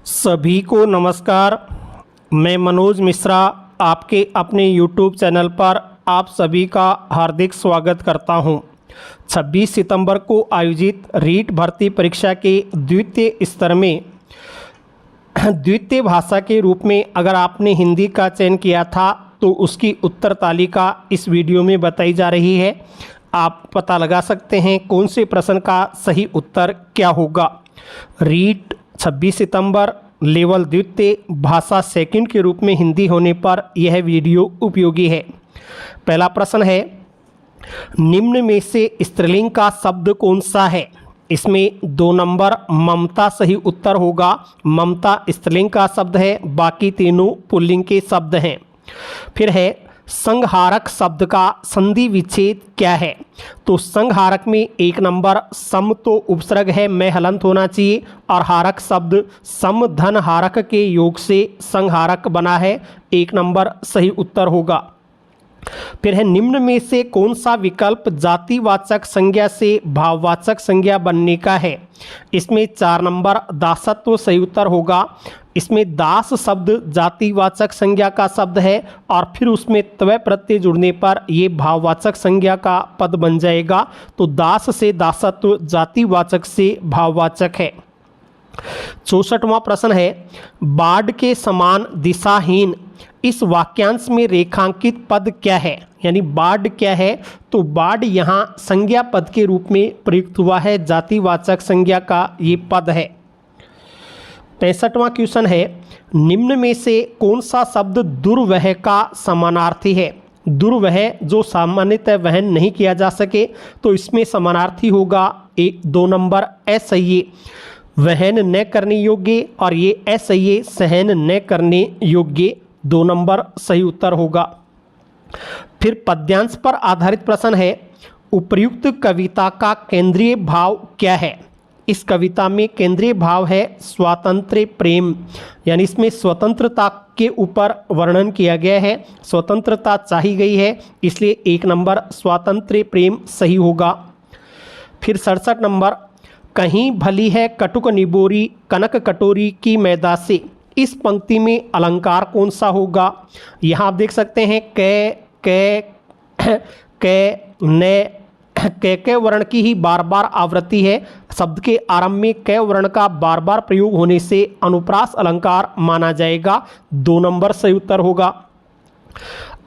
सभी को नमस्कार। मैं मनोज मिश्रा आपके अपने YouTube चैनल पर आप सभी का हार्दिक स्वागत करता हूं। 26 सितंबर को आयोजित रीट भर्ती परीक्षा के द्वितीय स्तर में द्वितीय भाषा के रूप में अगर आपने हिंदी का चयन किया था तो उसकी उत्तर तालिका इस वीडियो में बताई जा रही है। आप पता लगा सकते हैं कौन से प्रश्न का सही उत्तर क्या होगा। रीट 26 सितंबर लेवल द्वितीय भाषा सेकंड के रूप में हिंदी होने पर यह वीडियो उपयोगी है। पहला प्रश्न है, निम्न में से स्त्रीलिंग का शब्द कौन सा है? इसमें 2 नंबर ममता सही उत्तर होगा। ममता स्त्रीलिंग का शब्द है, बाकी तीनों पुल्लिंग के शब्द हैं। फिर है, संहारक शब्द का संधि विच्छेद क्या है? तो संहारक में 1 नंबर सम तो उपसर्ग है, में हलंत होना चाहिए, और हारक शब्द सम धन हारक के योग से संहारक बना है। 1 नंबर सही उत्तर होगा। फिर है, निम्न में से कौन सा विकल्प जातिवाचक संज्ञा से भाववाचक संज्ञा बनने का है? इसमें 4 नंबर दासत्व सही उत्तर होगा। इसमें दास शब्द जातिवाचक संज्ञा का शब्द है और फिर उसमें त्वय प्रत्यय जुड़ने पर ये भाववाचक संज्ञा का पद बन जाएगा। तो दास से दासत्व, जातिवाचक से भाववाचक है। 64वां प्रश्न है, बाढ़ के समान दिशाहीन इस वाक्यांश में रेखांकित पद क्या है? यानी बाढ़ क्या है? तो बाढ़ यहाँ संज्ञा पद के रूप में प्रयुक्त हुआ है, जातिवाचक संज्ञा का ये पद है। 65वां क्वेश्चन है, निम्न में से कौन सा शब्द दुर्वह का समानार्थी है? दुर्वह जो सामान्यतः वहन नहीं किया जा सके, तो इसमें समानार्थी होगा 2 नंबर असह्य, वहन न करने योग्य, और ये असह्य सहन न करने योग्य। 2 नंबर सही उत्तर होगा। फिर पद्यांश पर आधारित प्रश्न है, उपर्युक्त कविता का केंद्रीय भाव क्या है? इस कविता में केंद्रीय भाव है स्वातंत्र्य प्रेम, यानी इसमें स्वतंत्रता के ऊपर वर्णन किया गया है, स्वतंत्रता चाही गई है, इसलिए 1 नंबर स्वातंत्र्य प्रेम सही होगा। फिर 67 नंबर, कहीं भली है कटुक निबोरी कनक कटोरी की मैदा से, इस पंक्ति में अलंकार कौन सा होगा? यहाँ आप देख सकते हैं कै वर्ण की ही बार बार आवृत्ति है। शब्द के आरंभ में कै वर्ण का बार बार प्रयोग होने से अनुप्रास अलंकार माना जाएगा। 2 नंबर सही उत्तर होगा।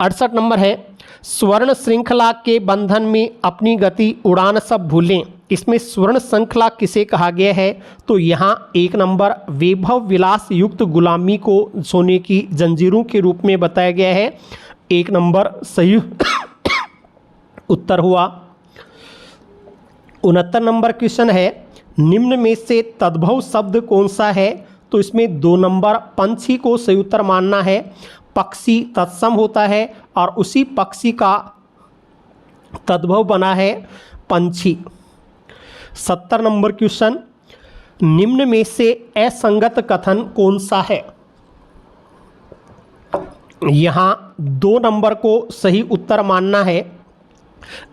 68 नंबर है, स्वर्ण श्रृंखला के बंधन में अपनी गति उड़ान सब भूलें, इसमें स्वर्ण श्रृंखला किसे कहा गया है? तो यहाँ 1 नंबर वैभव विलास युक्त गुलामी को सोने की जंजीरों के रूप में बताया गया है। 1 नंबर सही उत्तर हुआ। 69 नंबर क्वेश्चन है, निम्न में से तद्भव शब्द कौन सा है? तो इसमें 2 नंबर पंछी को सही उत्तर मानना है। पक्षी तत्सम होता है और उसी पक्षी का तद्भव बना है पंछी। 70 नंबर क्वेश्चन, निम्न में से असंगत कथन कौन सा है? यहाँ 2 नंबर को सही उत्तर मानना है।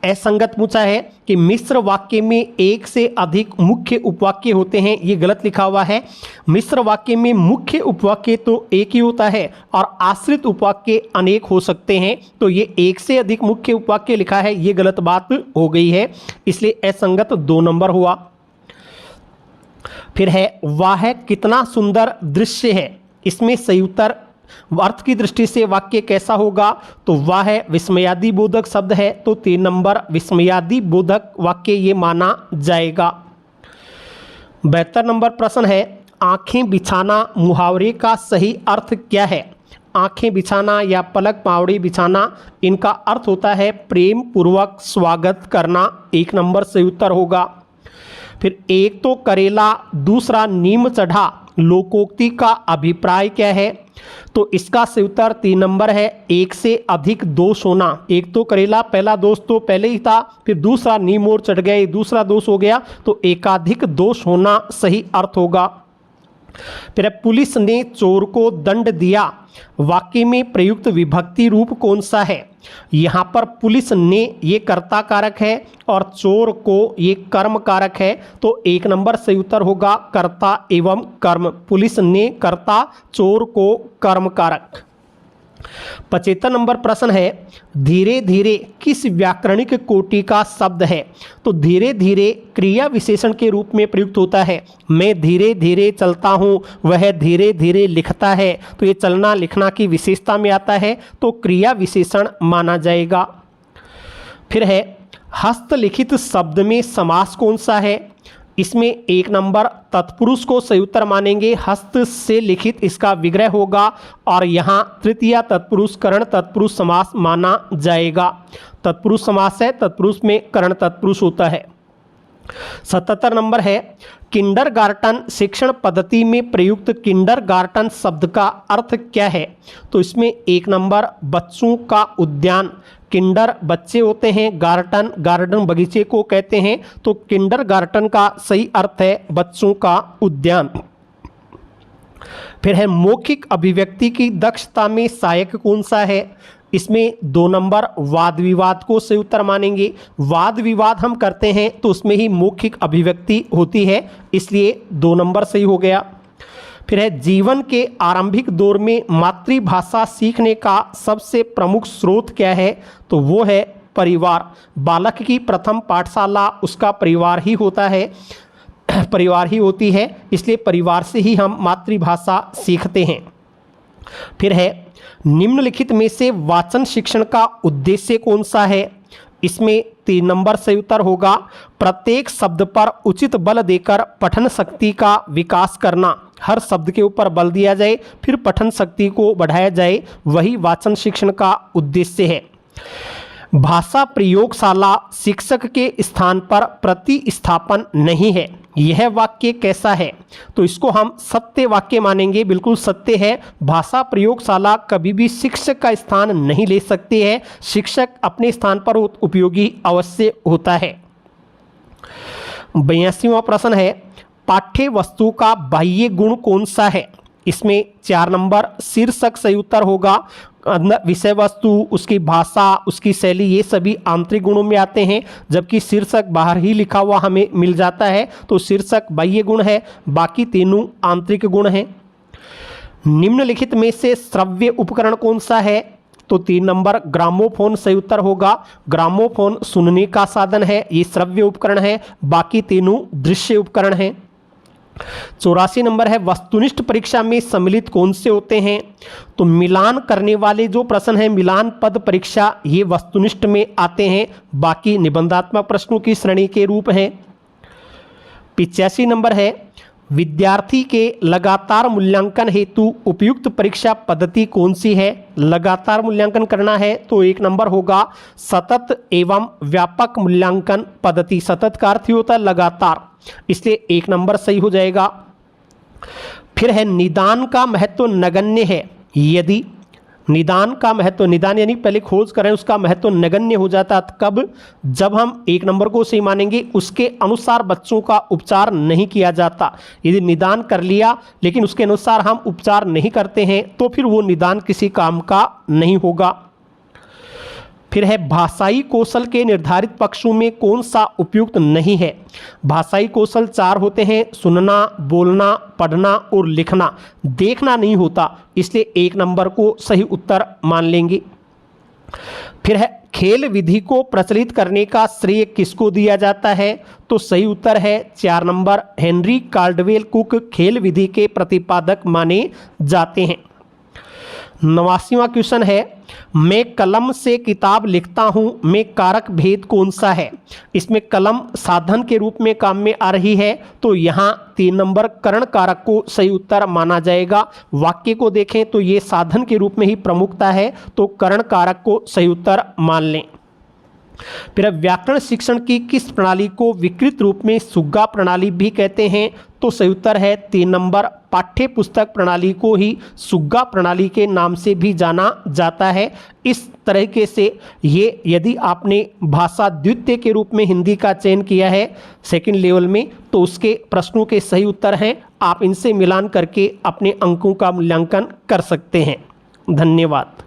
असंगत पूछा है कि मिश्र वाक्य में 1 से अधिक मुख्य उपवाक्य होते हैं, ये गलत लिखा हुआ है। मिश्र वाक्य में मुख्य उपवाक्य तो एक ही होता है और आश्रित उपवाक्य अनेक हो सकते हैं, तो ये 1 से अधिक मुख्य उपवाक्य लिखा है, ये गलत बात हो गई है, इसलिए असंगत 2 नंबर हुआ। फिर है, वाह कितना सुंदर दृश्य है, इसमें सही उत्तर अर्थ की दृष्टि से वाक्य कैसा होगा? तो वह है विस्मयादि बोधक शब्द है, तो 3 नंबर विस्मयादि बोधक वाक्य ये माना जाएगा। 72 नंबर प्रश्न है, आंखें बिछाना मुहावरे का सही अर्थ क्या है? आंखें बिछाना या पलक पावड़ी बिछाना, इनका अर्थ होता है प्रेम पूर्वक स्वागत करना। 1 नंबर सही उत्तर होगा। फिर एक तो करेला दूसरा नीम चढ़ा, लोकोक्ति का अभिप्राय क्या है? तो इसका सही उत्तर 3 नंबर है, 1 से अधिक दोष होना। एक तो करेला पहला दोष तो पहले ही था, फिर दूसरा नीम और चढ़ गया, दूसरा दोष हो गया, तो एकाधिक दोष होना सही अर्थ होगा। फिर है पुलिस ने चोर को दंड दिया, वाक्य में प्रयुक्त विभक्ति रूप कौन सा है? यहाँ पर पुलिस ने ये कर्ता कारक है और चोर को ये कर्म कारक है, तो 1 नंबर सही उत्तर होगा कर्ता एवं कर्म। पुलिस ने कर्ता, चोर को कर्म कारक। 75 नंबर प्रश्न है, धीरे धीरे किस व्याकरणिक कोटि का शब्द है? तो धीरे धीरे क्रिया विशेषण के रूप में प्रयुक्त होता है। मैं धीरे धीरे चलता हूँ, वह धीरे धीरे लिखता है, तो ये चलना लिखना की विशेषता में आता है, तो क्रिया विशेषण माना जाएगा। फिर है हस्तलिखित शब्द में समास कौन सा है? इसमें 1 नंबर तत्पुरुष को सही उत्तर मानेंगे, हस्त से लिखित इसका विग्रह होगा और यहाँ तृतीया तत्पुरुष करण तत्पुरुष समास माना जाएगा। तत्पुरुष समास है, तत्पुरुष में करण तत्पुरुष होता है। 77 नंबर है, किंडरगार्टन शिक्षण पद्धति में प्रयुक्त किंडरगार्टन शब्द का अर्थ क्या है? तो इसमें 1 नंबर बच्चों का उद्यान, किंडर बच्चे होते हैं, गार्टन गार्डन बगीचे को कहते हैं, तो किंडरगार्टन का सही अर्थ है बच्चों का उद्यान। फिर है मौखिक अभिव्यक्ति की दक्षता में सहायक कौन सा है? इसमें 2 नंबर वाद विवाद को सही उत्तर मानेंगे। वाद विवाद हम करते हैं तो उसमें ही मौखिक अभिव्यक्ति होती है, इसलिए 2 नंबर सही हो गया। फिर है जीवन के आरंभिक दौर में मातृभाषा सीखने का सबसे प्रमुख स्रोत क्या है? तो वो है परिवार। बालक की प्रथम पाठशाला उसका परिवार ही होता है, परिवार ही होती है, इसलिए परिवार से ही हम मातृभाषा सीखते हैं। फिर है निम्नलिखित में से वाचन शिक्षण का उद्देश्य कौन सा है? इसमें 3 नंबर सही उत्तर होगा प्रत्येक शब्द पर उचित बल देकर पठन शक्ति का विकास करना। हर शब्द के ऊपर बल दिया जाए फिर पठन शक्ति को बढ़ाया जाए, वही वाचन शिक्षण का उद्देश्य है। भाषा प्रयोगशाला शिक्षक के स्थान पर प्रतिस्थापन नहीं है, यह वाक्य कैसा है? तो इसको हम सत्य वाक्य मानेंगे, बिल्कुल सत्य है। भाषा प्रयोगशाला कभी भी शिक्षक का स्थान नहीं ले सकती है, शिक्षक अपने स्थान पर उपयोगी अवश्य होता है। 82वां प्रश्न है, पाठ्य वस्तु का बाह्य गुण कौन सा है? इसमें 4 नंबर शीर्षक सही उत्तर होगा। विषय वस्तु, उसकी भाषा, उसकी शैली, ये सभी आंतरिक गुणों में आते हैं, जबकि शीर्षक बाहर ही लिखा हुआ हमें मिल जाता है, तो शीर्षक बाह्य गुण है, बाकी तीनों आंतरिक गुण हैं। निम्नलिखित में से श्रव्य उपकरण कौन सा है? तो 3 नंबर ग्रामोफोन सही उत्तर होगा। ग्रामोफोन सुनने का साधन है, ये श्रव्य उपकरण है, बाकी तीनों दृश्य उपकरण हैं। 84 नंबर है, वस्तुनिष्ठ परीक्षा में सम्मिलित कौन से होते हैं? तो मिलान करने वाले जो प्रश्न हैं, मिलान पद परीक्षा, ये वस्तुनिष्ठ में आते हैं, बाकी निबंधात्मक प्रश्नों की श्रेणी के रूप हैं। 85 नंबर है, विद्यार्थी के लगातार मूल्यांकन हेतु उपयुक्त परीक्षा पद्धति कौन सी है? लगातार मूल्यांकन करना है तो 1 नंबर होगा सतत एवं व्यापक मूल्यांकन पद्धति। सतत का अर्थ होता है लगातार, इसलिए 1 नंबर सही हो जाएगा। फिर है निदान का महत्व नगण्य है यदि? निदान का महत्व, निदान यानी पहले खोज करें, उसका महत्व नगण्य हो जाता कब? जब हम 1 नंबर को सही मानेंगे, उसके अनुसार बच्चों का उपचार नहीं किया जाता। यदि निदान कर लिया लेकिन उसके अनुसार हम उपचार नहीं करते हैं तो फिर वो निदान किसी काम का नहीं होगा। फिर है भाषाई कौशल के निर्धारित पक्षों में कौन सा उपयुक्त नहीं है? भाषाई कौशल 4 होते हैं, सुनना, बोलना, पढ़ना और लिखना। देखना नहीं होता, इसलिए 1 नंबर को सही उत्तर मान लेंगे। फिर है खेल विधि को प्रचलित करने का श्रेय किसको दिया जाता है? तो सही उत्तर है 4 नंबर हेनरी कार्डवेल कुक खेल विधि के प्रतिपादक माने जाते हैं। 89वां क्वेश्चन है, मैं कलम से किताब लिखता हूँ में कारक भेद कौन सा है? इसमें कलम साधन के रूप में काम में आ रही है, तो यहाँ 3 नंबर करण कारक को सही उत्तर माना जाएगा। वाक्य को देखें तो ये साधन के रूप में ही प्रमुखता है, तो करण कारक को सही उत्तर मान लें। फिर व्याकरण शिक्षण की किस प्रणाली को विकृत रूप में सुग्गा प्रणाली भी कहते हैं? तो सही उत्तर है 3 नंबर पाठ्य पुस्तक प्रणाली को ही सुग्गा प्रणाली के नाम से भी जाना जाता है। इस तरीके से ये यदि आपने भाषा द्वितीय के रूप में हिंदी का चयन किया है सेकंड लेवल में, तो उसके प्रश्नों के सही उत्तर हैं आप इनसे मिलान करके अपने अंकों का मूल्यांकन कर सकते हैं। धन्यवाद।